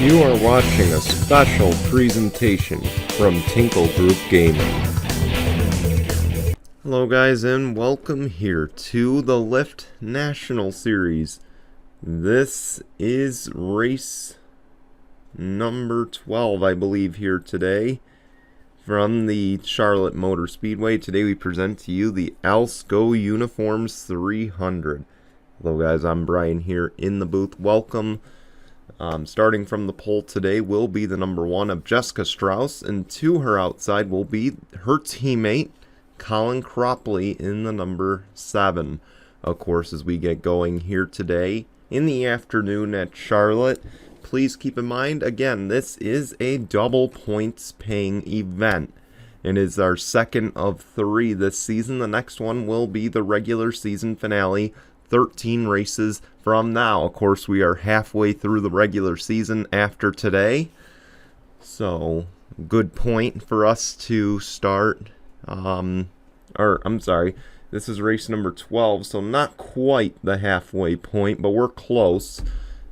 You are watching a special presentation from Tinkle Group Gaming. Hello guys, and welcome here to the Lyft National Series. This is race number 12, I believe, here today from the Charlotte Motor Speedway. Today we present to you the Alsco Uniforms 300. Hello guys, I'm Brian here in the booth. Welcome. Starting from the pole today will be the number 1 of Jessica Strauss, and to her outside will be her teammate Colin Cropley in the number 7. Of course, as we get going here today in the afternoon at Charlotte, please keep in mind, again, this is a double points paying event. It is our second of 3 this season. The next one will be the regular season finale, 13 races from now. Of course, we are halfway through the regular season after today, so good point for us to start. I'm sorry, this is race number 12, so not quite the halfway point, but we're close.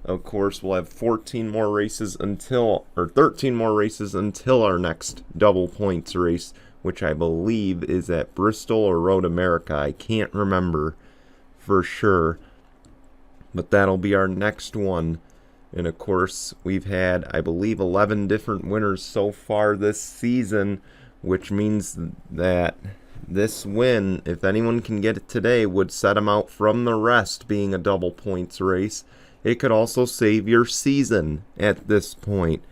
Of course, we'll have 13 more races until our next double points race, which I believe is at Bristol or Road America. I can't remember for sure, but that'll be our next one. And of course, we've had, I believe, 11 different winners so far this season, which means that this win, if anyone can get it today, would set them out from the rest, being a double points race. It could also save your season at this point.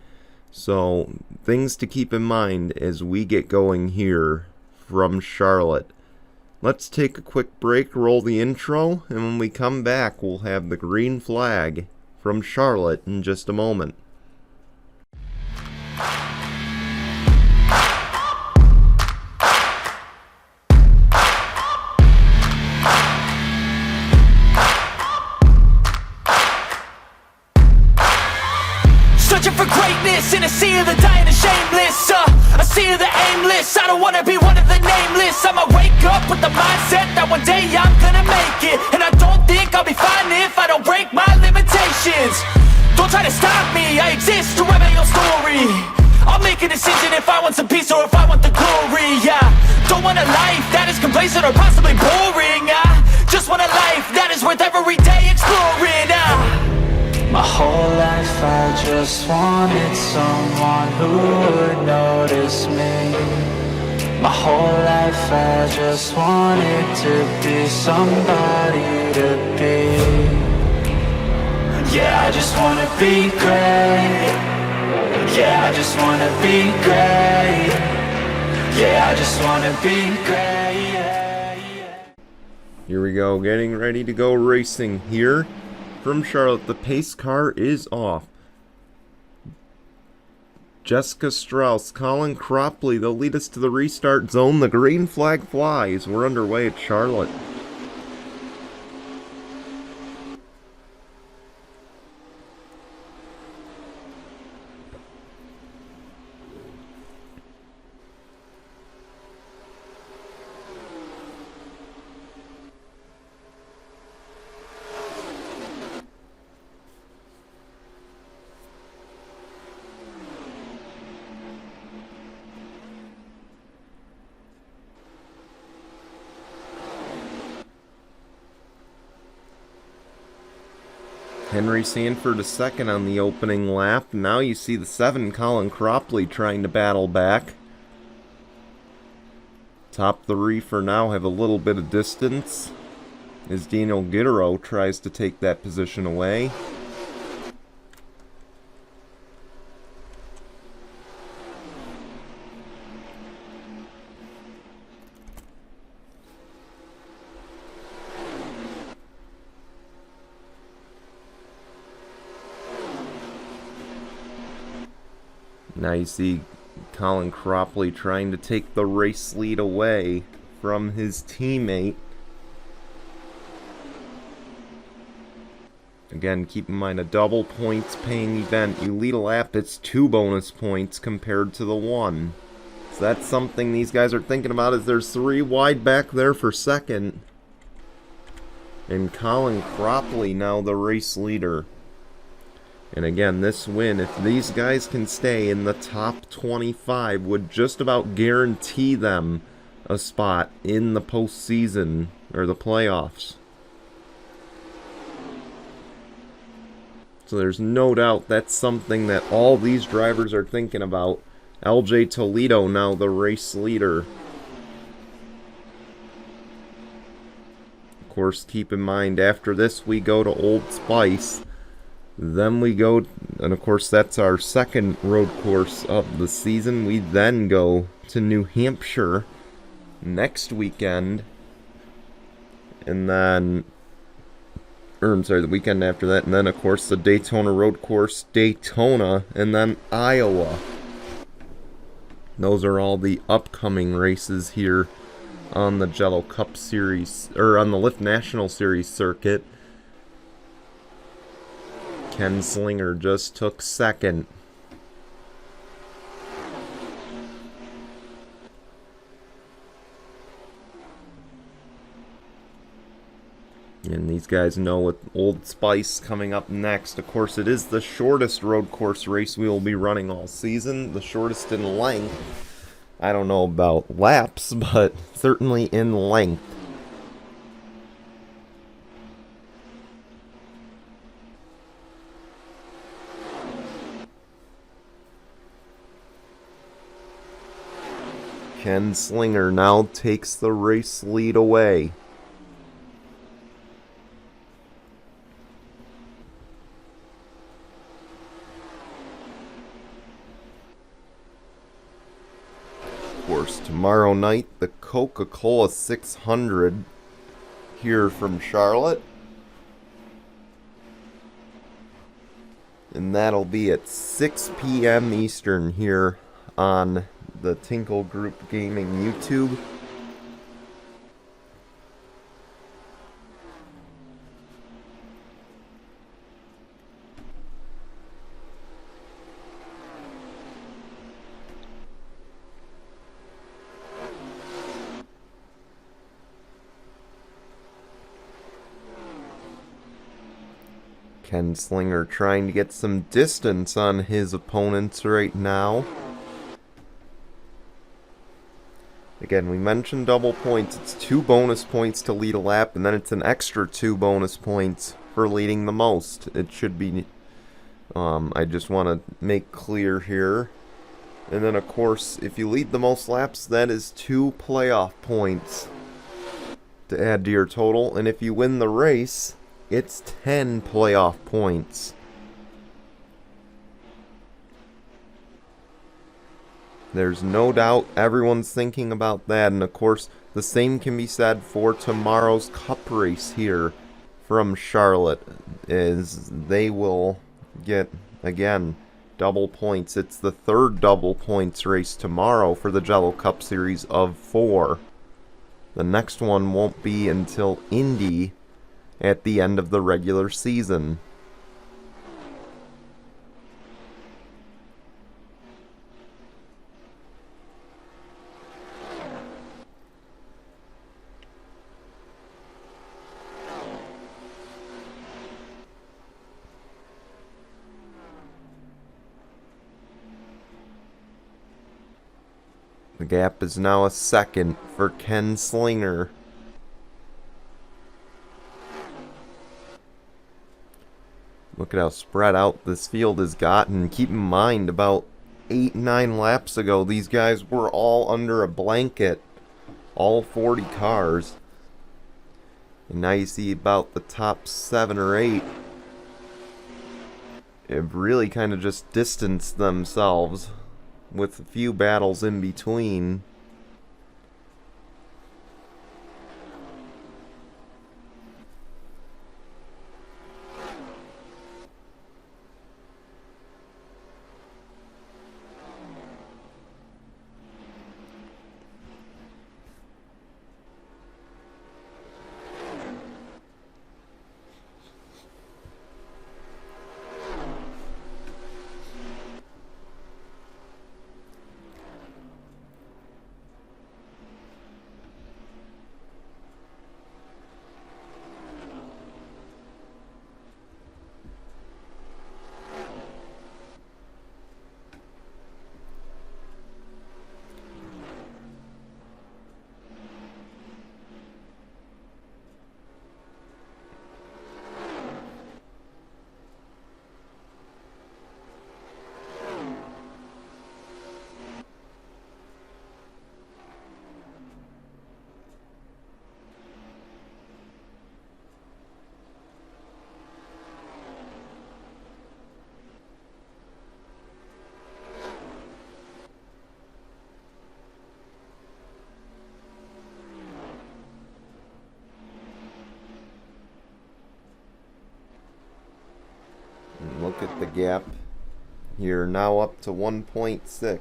So things to keep in mind as we get going here from Charlotte. Let's take a quick break, roll the intro, and when we come back, we'll have the green flag from Charlotte in just a moment. Searching for greatness in a sea of the dying and shameless, a sea of the aimless. I don't wanna be one of the nameless. I'ma wake up with the mindset that one day I'm gonna make it, and I don't think I'll be fine if I don't break my limitations. Don't try to stop me, I exist to write my own story. I'll make a decision if I want some peace or if I want the glory. Yeah, don't want a life that is complacent or possibly boring. I just want a life that is worth every day exploring. My whole life I just wanted someone who would notice me. My whole life I just wanted to be somebody to be. Yeah, I just wanna be great. Yeah, I just wanna be great. Yeah, I just wanna be great. Here we go, getting ready to go racing here from Charlotte. The pace car is off. Jessica Strauss, Colin Cropley, they'll lead us to the restart zone. The green flag flies. We're underway at Charlotte. Henry Sanford a second on the opening lap. Now you see the 7, Colin Cropley, trying to battle back. Top 3 for now have a little bit of distance as Daniel Gittero tries to take that position away. Now you see Colin Cropley trying to take the race lead away from his teammate. Again, keep in mind, a double points paying event. You lead a lap, it's 2 bonus points compared to the 1. So that's something these guys are thinking about, as there's 3 wide back there for second. And Colin Cropley now the race leader. And again, this win, if these guys can stay in the top 25, would just about guarantee them a spot in the postseason or the playoffs. So there's no doubt that's something that all these drivers are thinking about. LJ Toledo now the race leader. Of course, keep in mind, after this we go to Old Spice. Then we go, and of course that's our second road course of the season. We then go to New Hampshire next weekend. And then, the weekend after that. And then, of course, the Daytona road course, Daytona, and then Iowa. Those are all the upcoming races here on the Jello Cup Series, or on the Lyft National Series circuit. Ken Slinger just took second. And these guys know with Old Spice coming up next. Of course, it is the shortest road course race we will be running all season. The shortest in length. I don't know about laps, but certainly in length. Ken Slinger now takes the race lead away. Of course, tomorrow night, the Coca-Cola 600 here from Charlotte. And that'll be at 6 p.m. Eastern here on the Tinkle Group Gaming YouTube. Ken Slinger trying to get some distance on his opponents right now. Again, we mentioned double points. It's 2 bonus points to lead a lap, and then it's an extra 2 bonus points for leading the most. It should be, I just want to make clear here. And then, of course, if you lead the most laps, that is 2 playoff points to add to your total. And if you win the race, it's 10 playoff points. There's no doubt everyone's thinking about that. And of course, the same can be said for tomorrow's Cup race here from Charlotte, as they will get, again, double points. It's the 3rd double points race tomorrow for the Jello Cup Series of 4. The next one won't be until Indy at the end of the regular season. The gap is now a second for Ken Slinger. Look at how spread out this field has gotten. Keep in mind, about 8-9 laps ago, these guys were all under a blanket. All 40 cars. And now you see about the top 7 or 8 have really kind of just distanced themselves, with a few battles in between. gap here, now up to 1.6.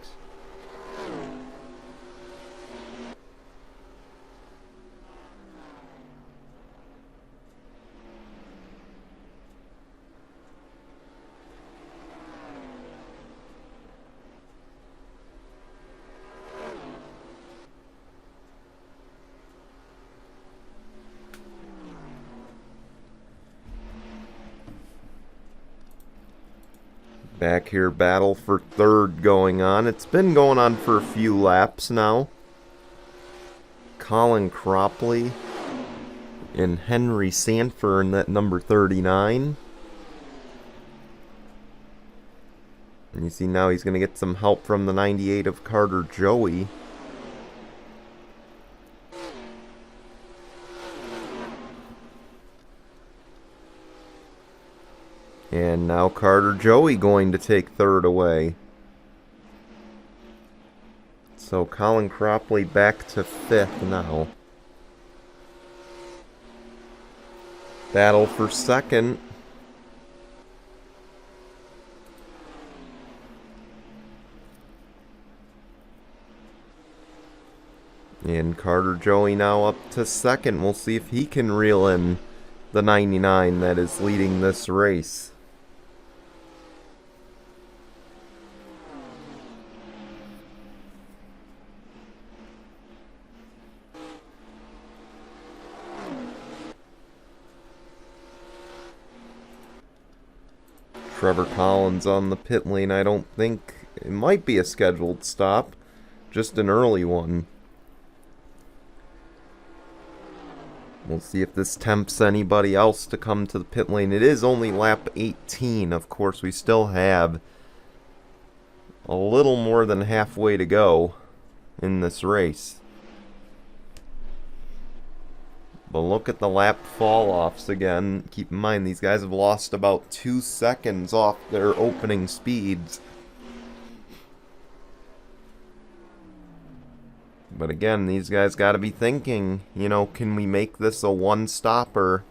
Back here, battle for third going on. It's been going on for a few laps now. Colin Cropley and Henry Sanford at number 39. And you see now he's going to get some help from the 98 of Carter Joey. And now Carter Joey going to take third away. So Colin Cropley back to fifth now. Battle for second. And Carter Joey now up to second. We'll see if he can reel in the 99 that is leading this race. Trevor Collins on the pit lane. I don't think it might be a scheduled stop, just an early one. We'll see if this tempts anybody else to come to the pit lane. It is only lap 18. Of course, we still have a little more than halfway to go in this race. But look at the lap fall-offs again. Keep in mind, these guys have lost about 2 seconds off their opening speeds. But again, these guys got to be thinking, you know, can we make this a one-stopper?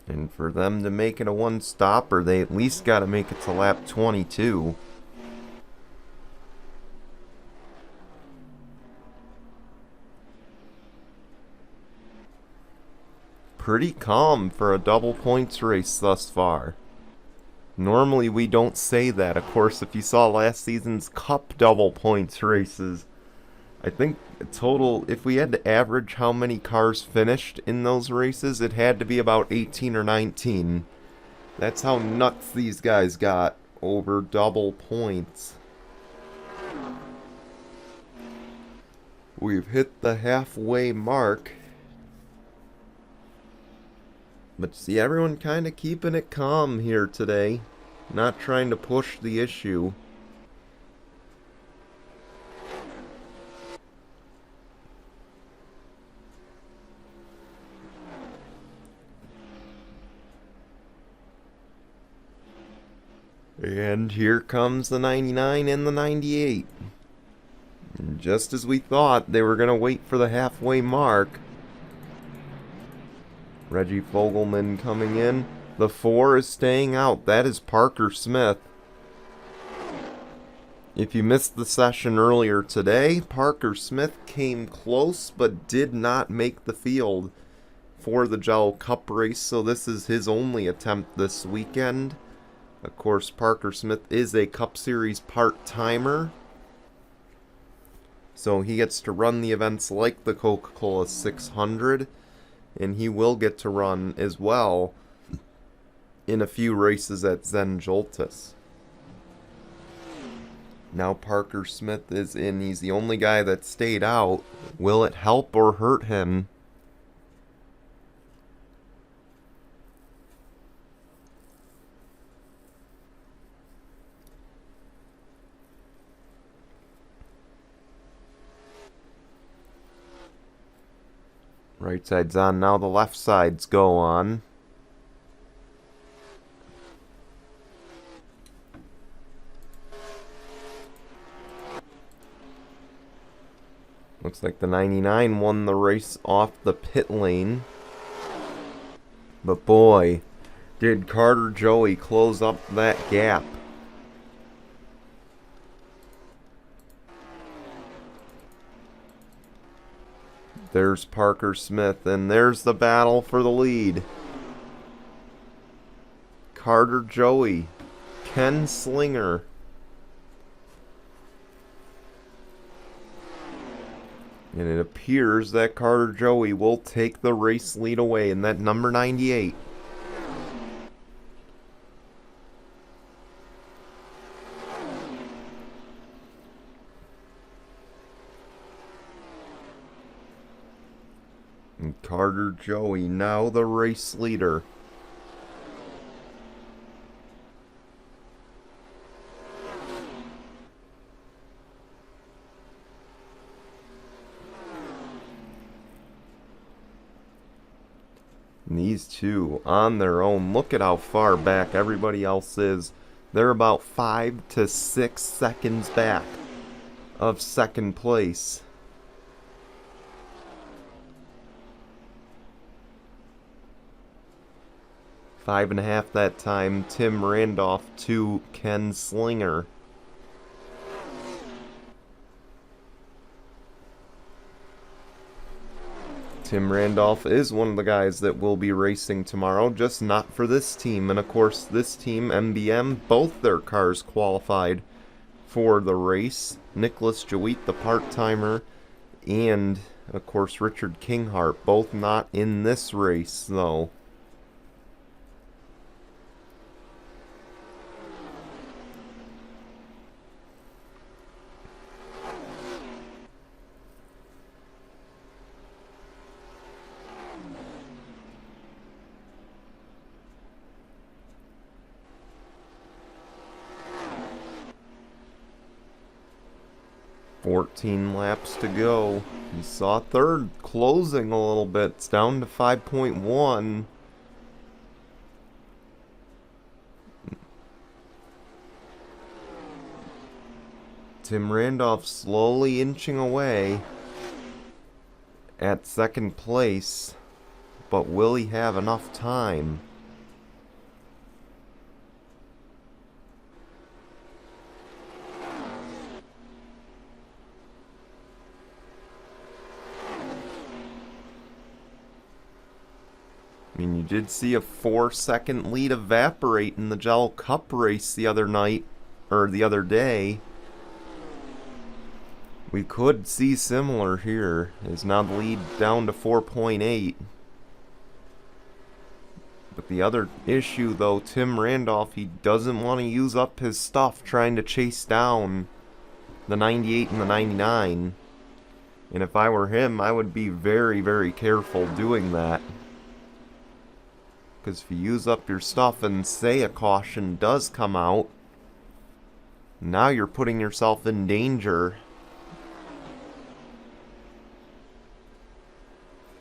And for them to make it a one-stopper, they at least got to make it to lap 22. Pretty calm for a double points race thus far. Normally we don't say that. Of course, if you saw last season's Cup double points races, I think total, if we had to average how many cars finished in those races, it had to be about 18 or 19. That's how nuts these guys got over double points. We've hit the halfway mark. But see, everyone kind of keeping it calm here today. Not trying to push the issue. And here comes the 99 and the 98. And just as we thought, they were going to wait for the halfway mark. Reggie Fogelman coming in. The 4 is staying out. That is Parker Smith. If you missed the session earlier today, Parker Smith came close but did not make the field for the Jello Cup race, so this is his only attempt this weekend. Of course, Parker Smith is a Cup Series part-timer, so he gets to run the events like the Coca-Cola 600, and he will get to run as well in a few races at Zen Joltis. Now Parker Smith is in. He's the only guy that stayed out. Will it help or hurt him? Right side's on, now the left sides go on. Looks like the 99 won the race off the pit lane. But boy, did Carter Joey close up that gap. There's Parker Smith, and there's the battle for the lead. Carter Joey, Ken Slinger. And it appears that Carter Joey will take the race lead away in that number 98. And Carter Joey now the race leader. And these two on their own, look at how far back everybody else is. They're about 5 to 6 seconds back of second place. Five and a half that time, Tim Randolph to Ken Slinger. Tim Randolph is one of the guys that will be racing tomorrow, just not for this team. And of course, this team, MBM, both their cars qualified for the race. Nicholas Jawit, the part-timer, and of course Richard Kinghart, both not in this race though. $14 laps to go. You saw third closing a little bit. It's down to 5.1. Tim Randolph slowly inching away at second place. But will he have enough time? I mean, you did see a 4-second lead evaporate in the Gel Cup race the other night, or the other day. We could see similar here, is now the lead down to 4.8. But the other issue though, Tim Randolph, he doesn't want to use up his stuff trying to chase down the 98 and the 99. And if I were him, I would be very, very careful doing that. Because if you use up your stuff and say a caution does come out, now you're putting yourself in danger.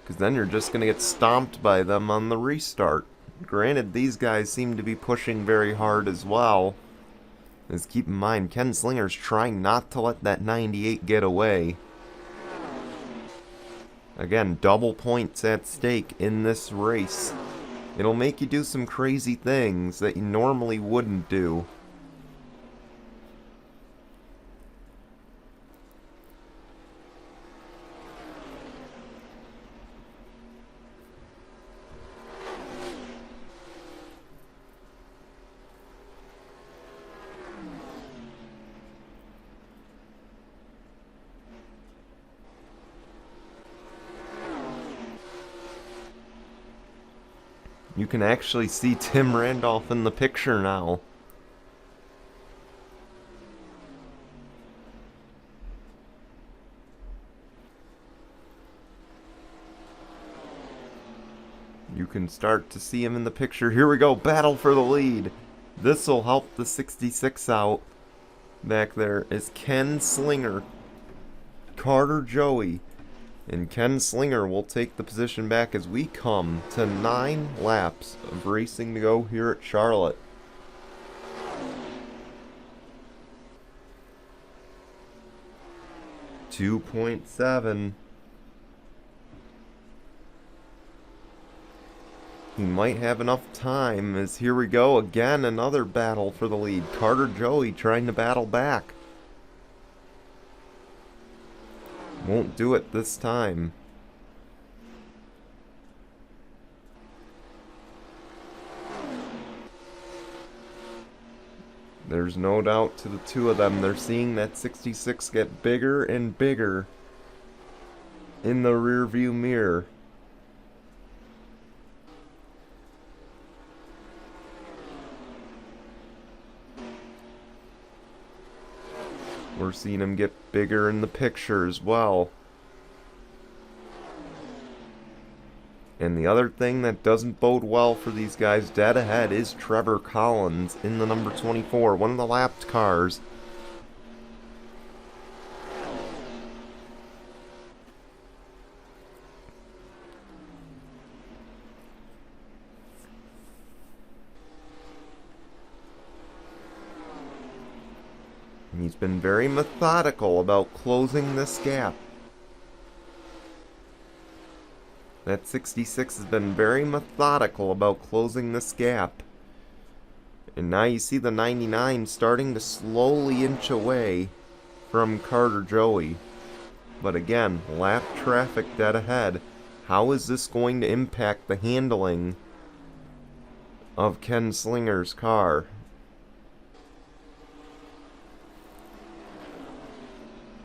Because then you're just going to get stomped by them on the restart. Granted, these guys seem to be pushing very hard as well. As keep in mind, Ken Slinger's trying not to let that 98 get away. Again, double points at stake in this race. It'll make you do some crazy things that you normally wouldn't do. You can actually see Tim Randolph in the picture now. You can start to see him in the picture. Here we go, battle for the lead. This will help the 66 out. Back there is Ken Slinger, Carter Joey, and Ken Slinger will take the position back as we come to 9 laps of racing to go here at Charlotte. 2.7. He might have enough time, as here we go again, another battle for the lead. Carter Joey trying to battle back. Won't do it this time. There's no doubt to the two of them, they're seeing that 66 get bigger and bigger in the rearview mirror. We're seeing him get bigger in the picture as well. And the other thing that doesn't bode well for these guys dead ahead is Trevor Collins in the number 24, one of the lapped cars. And he's been very methodical about closing this gap. That 66 has been very methodical about closing this gap. And now you see the 99 starting to slowly inch away from Carter Joey. But again, lap traffic dead ahead. How is this going to impact the handling of Ken Slinger's car?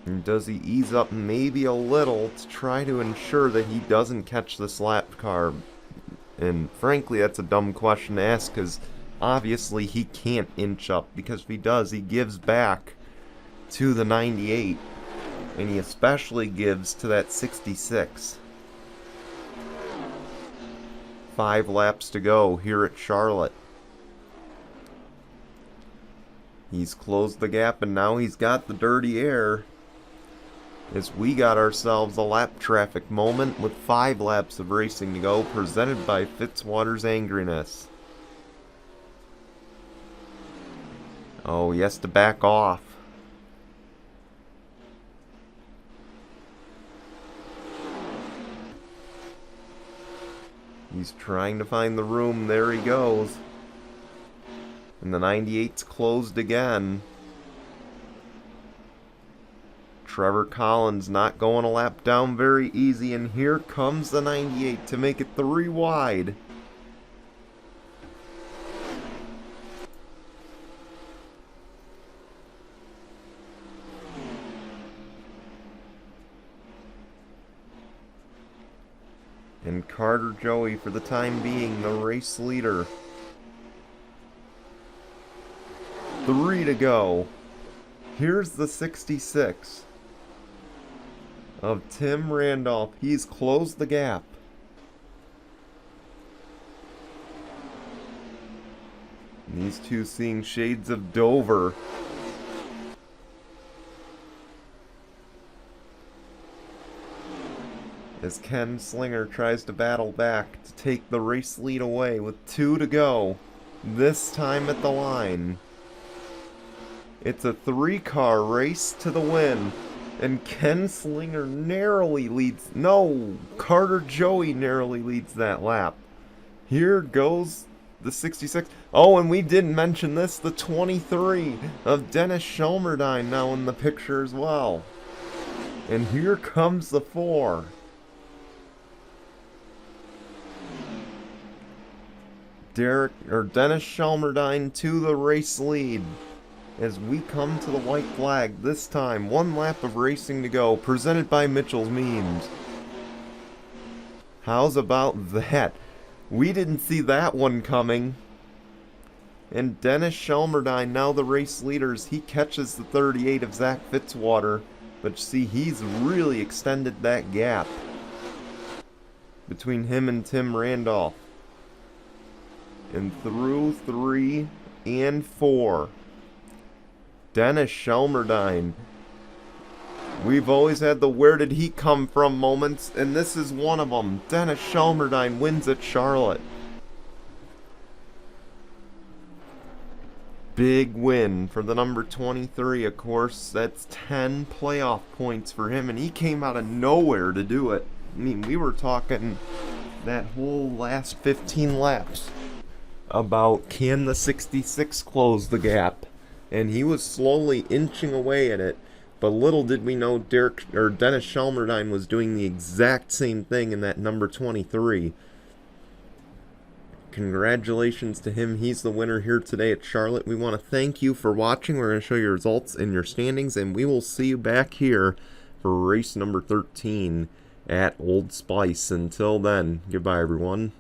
And does he ease up maybe a little to try to ensure that he doesn't catch this lap car? And frankly, that's a dumb question to ask, because obviously he can't inch up, because if he does, he gives back to the 98. And he especially gives to that 66. 5 laps to go here at Charlotte. He's closed the gap, and now he's got the dirty air. As we got ourselves a lap traffic moment with 5 laps of racing to go, presented by Fitzwater's Angriness. Oh, he has to back off. He's trying to find the room. There he goes. And the 98's closed again. Trevor Collins not going a lap down very easy, and here comes the 98 to make it 3 wide. And Carter Joey, for the time being, the race leader. 3 to go. Here's the 66 of Tim Randolph. He's closed the gap. And these two seeing shades of Dover. As Ken Slinger tries to battle back to take the race lead away with 2 to go. This time at the line. It's a 3-car race to the win. And Ken Slinger narrowly leads. No, Carter Joey narrowly leads that lap. Here goes the 66. Oh, and we didn't mention this. The 23 of Dennis Shelmerdine now in the picture as well. And here comes the 4. Dennis Shelmerdine to the race lead. As we come to the white flag, this time 1 lap of racing to go, presented by Mitchell's Memes. How's about that? We didn't see that one coming. And Dennis Shelmerdine, now the race leaders, he catches the 38 of Zach Fitzwater. But see, he's really extended that gap between him and Tim Randolph. And through 3 and 4. Dennis Shelmerdine. We've always had the where did he come from moments, and this is one of them. Dennis Shelmerdine wins at Charlotte. big win for the number 23, of course. That's 10 playoff points for him, and he came out of nowhere to do it. I mean, we were talking that whole last 15 laps about can the 66 close the gap, and he was slowly inching away at it. But little did we know Dennis Shelmerdine was doing the exact same thing in that number 23. Congratulations to him. He's the winner here today at Charlotte. We want to thank you for watching. We're going to show you results and your standings, and we will see you back here for race number 13 at Old Spice. Until then, goodbye, everyone.